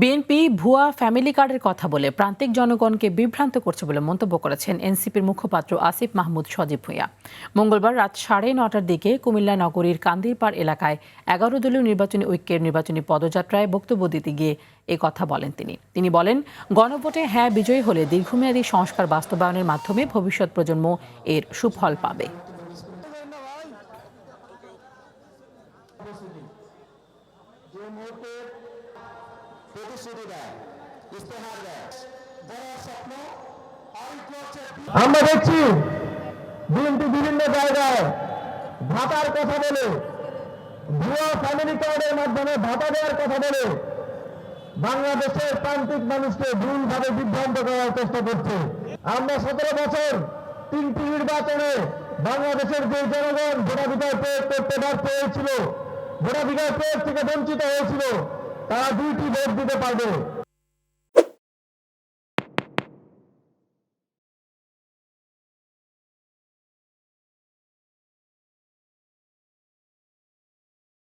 BNP ভুয়া family কার্ডের কথা বলে প্রান্তিক জনগণকে বিভ্রান্ত করছে বলে মন্তব্য করেছেন এনসিপির মুখপাত্র আসিফ মাহমুদ সজীব ভূঁইয়া। মঙ্গলবার রাত 9:30টার দিকে কুমিল্লা নগরীর কান্দিরপাড় এলাকায় 11 দলীয় নির্বাচনী ঐক্যের নির্বাচনী পদযাত্রায় বক্তব্য দিতে গিয়ে এ কথা বলেন তিনি বলেন, গণভোটে হ্যাঁ বিজয়ী হলে দীর্ঘমেয়াদী সংস্কার বাস্তবায়নের মাধ্যমে ভবিষ্যৎ প্রজন্ম এর সুফল পাবে। আমরা দেখছি বিএনপি বিভিন্ন জায়গায় ভাতার কথা বলে, ভুয়া ফ্যামিলি কার্ডের মাধ্যমে ভাতা দেওয়ার কথা বলে বাংলাদেশের প্রান্তিক মানুষকে ভুলভাবে বিভ্রান্ত করার চেষ্টা করছে। আমরা 17 বছর 3টি নির্বাচনে বাংলাদেশের যে জনগণ ভোটাধিকার প্রয়োগ করতে ব্যর্থ হয়েছিল, ভোটাধিকার প্রয়োগ থেকে বঞ্চিত হয়েছিল, তারা 2টি ভোট দিতে পারবে।